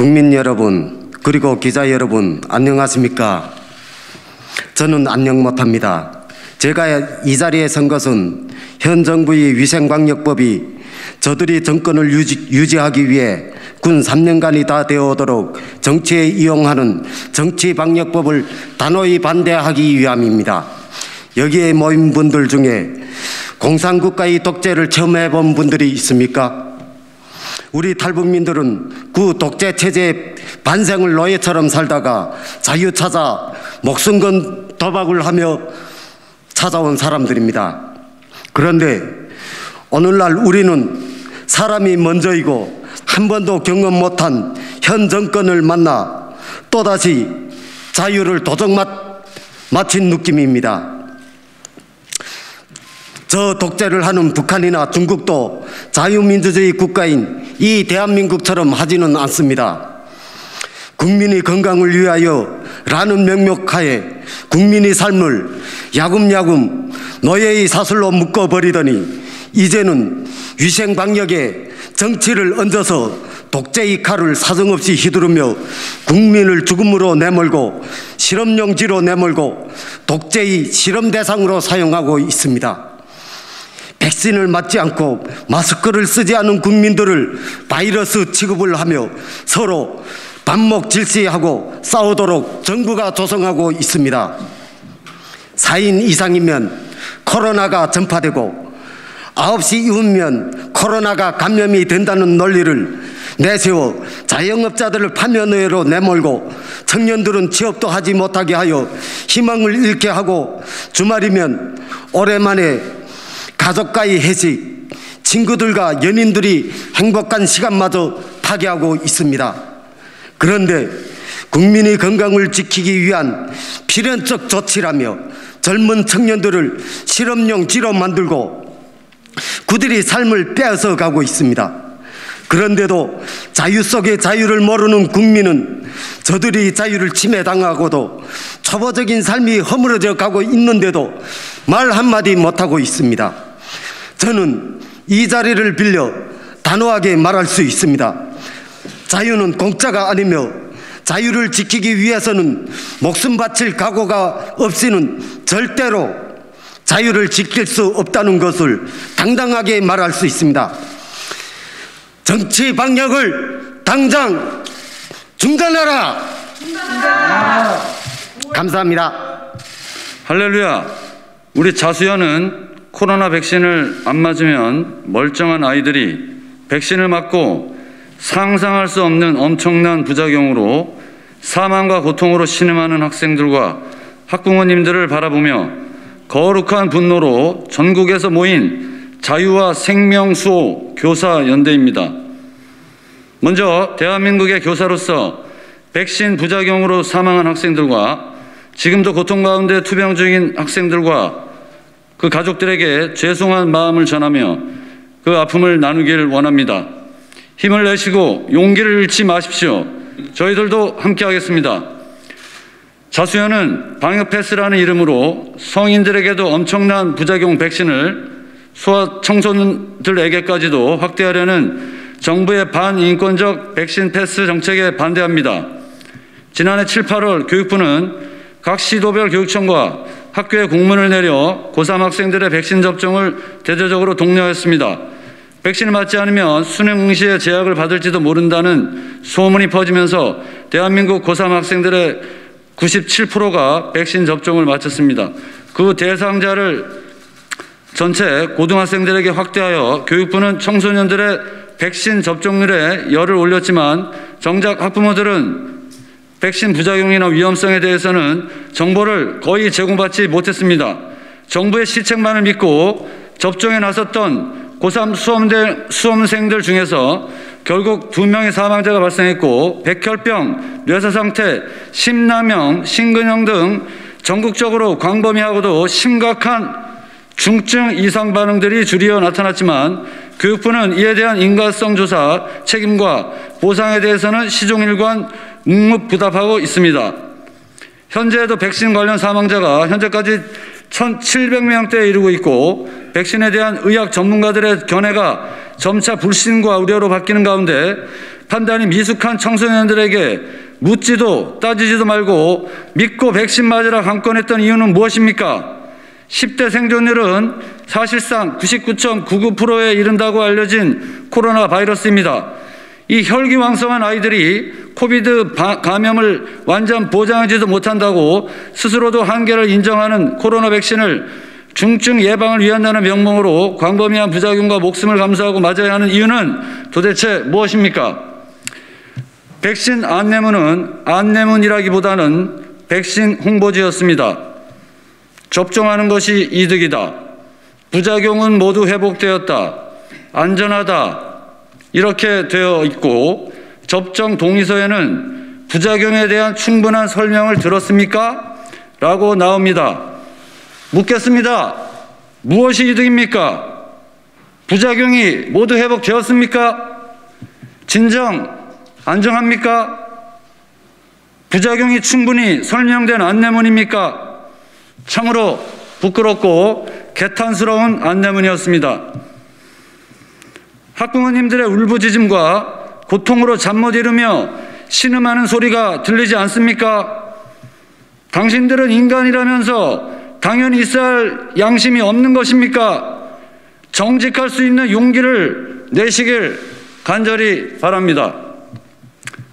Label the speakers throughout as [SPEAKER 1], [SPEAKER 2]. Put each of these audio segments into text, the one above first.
[SPEAKER 1] 국민 여러분, 그리고 기자 여러분, 안녕하십니까? 저는 안녕 못합니다. 제가 이 자리에 선 것은 현 정부의 위생방역법이 저들이 정권을 유지하기 위해 군 3년간이 다 되어오도록 정치에 이용하는 정치방역법을 단호히 반대하기 위함입니다. 여기에 모인 분들 중에 공산국가의 독재를 처음 해본 분들이 있습니까? 우리 탈북민들은 그 독재 체제의 반생을 노예처럼 살다가 자유 찾아 목숨 건 도박을 하며 찾아온 사람들입니다. 그런데 오늘날 우리는 사람이 먼저이고 한 번도 경험 못한 현 정권을 만나 또다시 자유를 도적맞힌 느낌입니다. 저 독재를 하는 북한이나 중국도 자유민주주의 국가인 이 대한민국처럼 하지는 않습니다. 국민의 건강을 위하여 라는 명목하에 국민의 삶을 야금야금 노예의 사슬로 묶어버리더니 이제는 위생방역에 정치를 얹어서 독재의 칼을 사정없이 휘두르며 국민을 죽음으로 내몰고 실험용지로 내몰고 독재의 실험 대상으로 사용하고 있습니다. 백신을 맞지 않고 마스크를 쓰지 않은 국민들을 바이러스 취급을 하며 서로 반목 질시하고 싸우도록 정부가 조성하고 있습니다. 4인 이상이면 코로나가 전파되고 9시 이후면 코로나가 감염이 된다는 논리를 내세워 자영업자들을 파면으로 내몰고 청년들은 취업도 하지 못하게 하여 희망을 잃게 하고 주말이면 오랜만에 가족과의 회식, 친구들과 연인들이 행복한 시간마저 파괴하고 있습니다. 그런데 국민의 건강을 지키기 위한 필연적 조치라며 젊은 청년들을 실험용지로 만들고 그들이 삶을 빼앗아 가고 있습니다. 그런데도 자유 속의 자유를 모르는 국민은 저들이 자유를 침해당하고도 초보적인 삶이 허물어져 가고 있는데도 말 한마디 못하고 있습니다. 저는 이 자리를 빌려 단호하게 말할 수 있습니다. 자유는 공짜가 아니며 자유를 지키기 위해서는 목숨 바칠 각오가 없이는 절대로 자유를 지킬 수 없다는 것을 당당하게 말할 수 있습니다. 정치 방역을 당장 중단하라! 감사합니다.
[SPEAKER 2] 할렐루야. 우리 자수연은 코로나 백신을 안 맞으면 멀쩡한 아이들이 백신을 맞고 상상할 수 없는 엄청난 부작용으로 사망과 고통으로 신음하는 학생들과 학부모님들을 바라보며 거룩한 분노로 전국에서 모인 자유와 생명 수호 교사 연대입니다. 먼저 대한민국의 교사로서 백신 부작용으로 사망한 학생들과 지금도 고통 가운데 투병 중인 학생들과 그 가족들에게 죄송한 마음을 전하며 그 아픔을 나누길 원합니다. 힘을 내시고 용기를 잃지 마십시오. 저희들도 함께 하겠습니다. 자수연은 방역 패스라는 이름으로 성인들에게도 엄청난 부작용 백신을 소아 청소년들에게까지도 확대하려는 정부의 반인권적 백신 패스 정책에 반대합니다. 지난해 7, 8월 교육부는 각 시도별 교육청과 학교에 공문을 내려 고3 학생들의 백신 접종을 대대적으로 독려했습니다. 백신을 맞지 않으면 수능 응시에 제약을 받을지도 모른다는 소문이 퍼지면서 대한민국 고3 학생들의 97%가 백신 접종을 마쳤습니다. 그 대상자를 전체 고등학생들에게 확대하여 교육부는 청소년들의 백신 접종률에 열을 올렸지만 정작 학부모들은 백신 부작용이나 위험성에 대해서는 정보를 거의 제공받지 못했습니다. 정부의 시책만을 믿고 접종에 나섰던 고3 수험생들 중에서 결국 2명의 사망자가 발생했고 백혈병, 뇌사상태, 심낭염, 심근형 등 전국적으로 광범위하고도 심각한 중증 이상 반응들이 줄이어 나타났지만 교육부는 이에 대한 인과성 조사 책임과 보상에 대해서는 시종일관 묵묵부답하고 있습니다. 현재에도 백신 관련 사망자가 현재까지 1,700명대에 이르고 있고 백신에 대한 의학 전문가들의 견해가 점차 불신과 우려로 바뀌는 가운데 판단이 미숙한 청소년들에게 묻지도 따지지도 말고 믿고 백신 맞으라 강권했던 이유는 무엇입니까? 10대 생존율은 사실상 99.99%에 이른다고 알려진 코로나 바이러스입니다. 이 혈기왕성한 아이들이 코비드 감염을 완전 보장하지도 못한다고 스스로도 한계를 인정하는 코로나 백신을 중증 예방을 위한다는 명목으로 광범위한 부작용과 목숨을 감수하고 맞아야 하는 이유는 도대체 무엇입니까? 백신 안내문은 안내문이라기보다는 백신 홍보지였습니다. 접종하는 것이 이득이다. 부작용은 모두 회복되었다. 안전하다. 이렇게 되어 있고 접종 동의서에는 부작용에 대한 충분한 설명을 들었습니까? 라고 나옵니다. 묻겠습니다. 무엇이 이득입니까? 부작용이 모두 회복되었습니까? 진정 안정합니까? 부작용이 충분히 설명된 안내문입니까? 참으로 부끄럽고 개탄스러운 안내문이었습니다. 학부모님들의 울부짖음과 고통으로 잠 못 이루며 신음하는 소리가 들리지 않습니까? 당신들은 인간이라면서 당연히 있어야 할 양심이 없는 것입니까? 정직할 수 있는 용기를 내시길 간절히 바랍니다.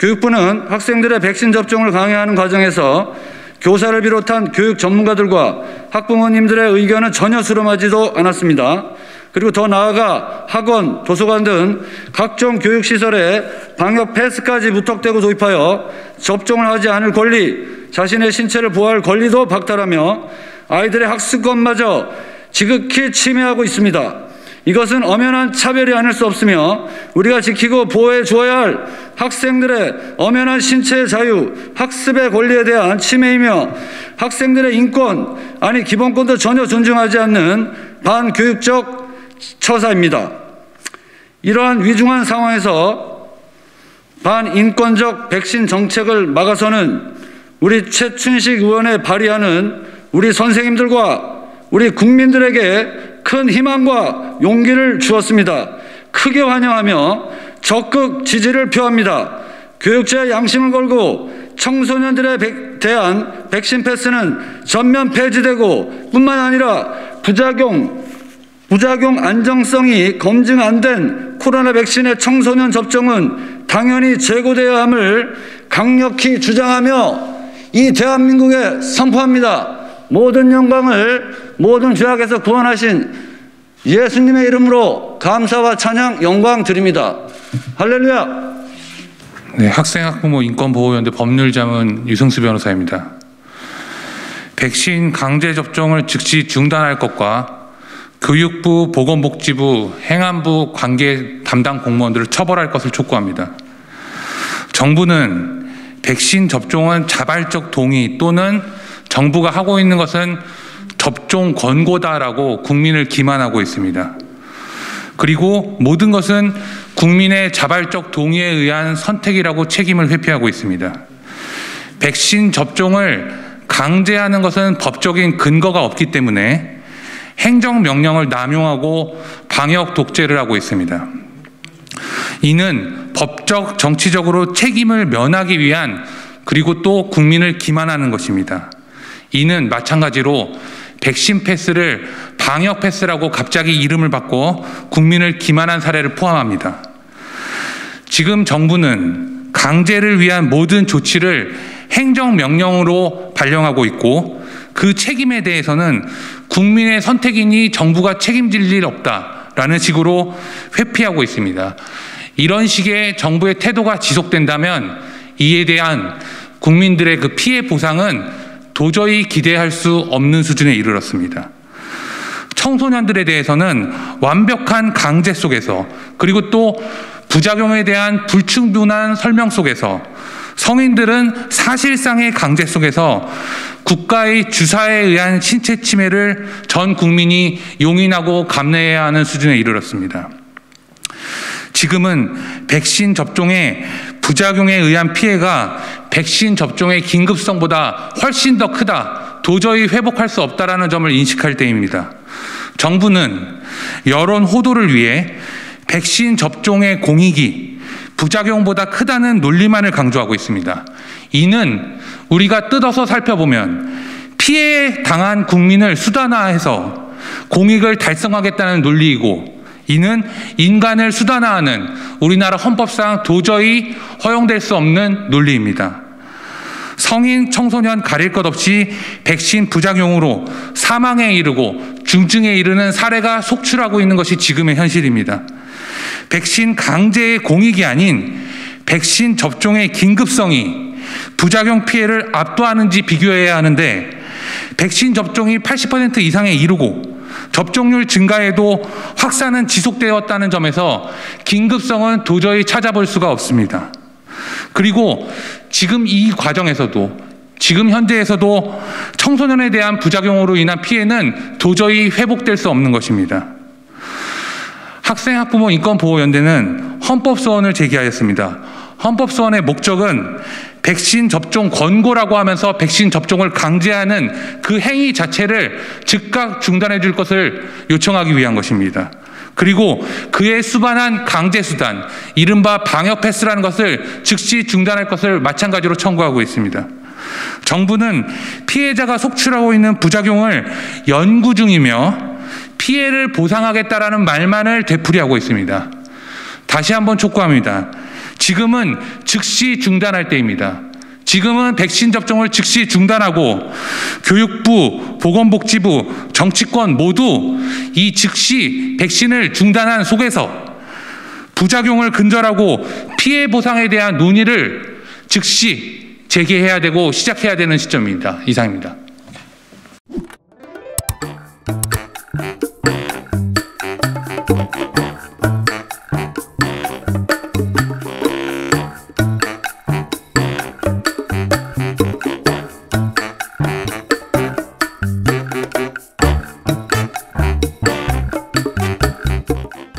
[SPEAKER 2] 교육부는 학생들의 백신 접종을 강요하는 과정에서 교사를 비롯한 교육 전문가들과 학부모님들의 의견은 전혀 수렴하지도 않았습니다. 그리고 더 나아가 학원, 도서관 등 각종 교육시설에 방역 패스까지 무턱대고 도입하여 접종을 하지 않을 권리, 자신의 신체를 보호할 권리도 박탈하며 아이들의 학습권마저 지극히 침해하고 있습니다. 이것은 엄연한 차별이 아닐 수 없으며 우리가 지키고 보호해 주어야 할 학생들의 엄연한 신체의 자유, 학습의 권리에 대한 침해이며 학생들의 인권, 아니 기본권도 전혀 존중하지 않는 반교육적 처사입니다. 이러한 위중한 상황에서 반인권적 백신 정책을 막아서는 우리 최춘식 의원의 발의하는 우리 선생님들과 우리 국민들에게 큰 희망과 용기를 주었습니다. 크게 환영하며 적극 지지를 표합니다. 교육자의 양심을 걸고 청소년들에 대한 백신 패스는 전면 폐지되고 뿐만 아니라 부작용 안정성이 검증 안 된 코로나 백신의 청소년 접종은 당연히 재고되어야 함을 강력히 주장하며 이 대한민국에 선포합니다. 모든 영광을 모든 죄악에서 구원하신 예수님의 이름으로 감사와 찬양 영광 드립니다. 할렐루야.
[SPEAKER 3] 네, 학생학부모 인권보호연대 법률자문 유승수 변호사입니다. 백신 강제 접종을 즉시 중단할 것과 교육부, 보건복지부, 행안부 관계 담당 공무원들을 처벌할 것을 촉구합니다. 정부는 백신 접종은 자발적 동의 또는 정부가 하고 있는 것은 접종 권고다라고 국민을 기만하고 있습니다. 그리고 모든 것은 국민의 자발적 동의에 의한 선택이라고 책임을 회피하고 있습니다. 백신 접종을 강제하는 것은 법적인 근거가 없기 때문에 행정명령을 남용하고 방역 독재를 하고 있습니다. 이는 법적, 정치적으로 책임을 면하기 위한 그리고 또 국민을 기만하는 것입니다. 이는 마찬가지로 백신 패스를 방역 패스라고 갑자기 이름을 바꿔 국민을 기만한 사례를 포함합니다. 지금 정부는 강제를 위한 모든 조치를 행정명령으로 발령하고 있고 그 책임에 대해서는 국민의 선택이니 정부가 책임질 일 없다라는 식으로 회피하고 있습니다. 이런 식의 정부의 태도가 지속된다면 이에 대한 국민들의 그 피해 보상은 도저히 기대할 수 없는 수준에 이르렀습니다. 청소년들에 대해서는 완벽한 강제 속에서 그리고 또 부작용에 대한 불충분한 설명 속에서 성인들은 사실상의 강제 속에서 국가의 주사에 의한 신체 침해를 전 국민이 용인하고 감내해야 하는 수준에 이르렀습니다. 지금은 백신 접종의 부작용에 의한 피해가 백신 접종의 긴급성보다 훨씬 더 크다, 도저히 회복할 수 없다라는 점을 인식할 때입니다. 정부는 여론 호도를 위해 백신 접종의 공익이 부작용보다 크다는 논리만을 강조하고 있습니다. 이는 우리가 뜯어서 살펴보면 피해 당한 국민을 수단화해서 공익을 달성하겠다는 논리이고, 이는 인간을 수단화하는 우리나라 헌법상 도저히 허용될 수 없는 논리입니다. 성인, 청소년 가릴 것 없이 백신 부작용으로 사망에 이르고 중증에 이르는 사례가 속출하고 있는 것이 지금의 현실입니다. 백신 강제의 공익이 아닌 백신 접종의 긴급성이 부작용 피해를 압도하는지 비교해야 하는데, 백신 접종이 80% 이상에 이르고 접종률 증가에도 확산은 지속되었다는 점에서 긴급성은 도저히 찾아볼 수가 없습니다. 그리고 지금 이 과정에서도, 지금 현재에서도 청소년에 대한 부작용으로 인한 피해는 도저히 회복될 수 없는 것입니다. 학생학부모 인권보호연대는 헌법소원을 제기하였습니다. 헌법소원의 목적은 백신 접종 권고라고 하면서 백신 접종을 강제하는 그 행위 자체를 즉각 중단해 줄 것을 요청하기 위한 것입니다. 그리고 그에 수반한 강제수단, 이른바 방역 패스라는 것을 즉시 중단할 것을 마찬가지로 청구하고 있습니다. 정부는 피해자가 속출하고 있는 부작용을 연구 중이며 피해를 보상하겠다라는 말만을 되풀이하고 있습니다. 다시 한번 촉구합니다. 지금은 즉시 중단할 때입니다. 지금은 백신 접종을 즉시 중단하고 교육부, 보건복지부, 정치권 모두 이 즉시 백신을 중단한 속에서 부작용을 근절하고 피해 보상에 대한 논의를 즉시 재개해야 되고 시작해야 되는 시점입니다. 이상입니다.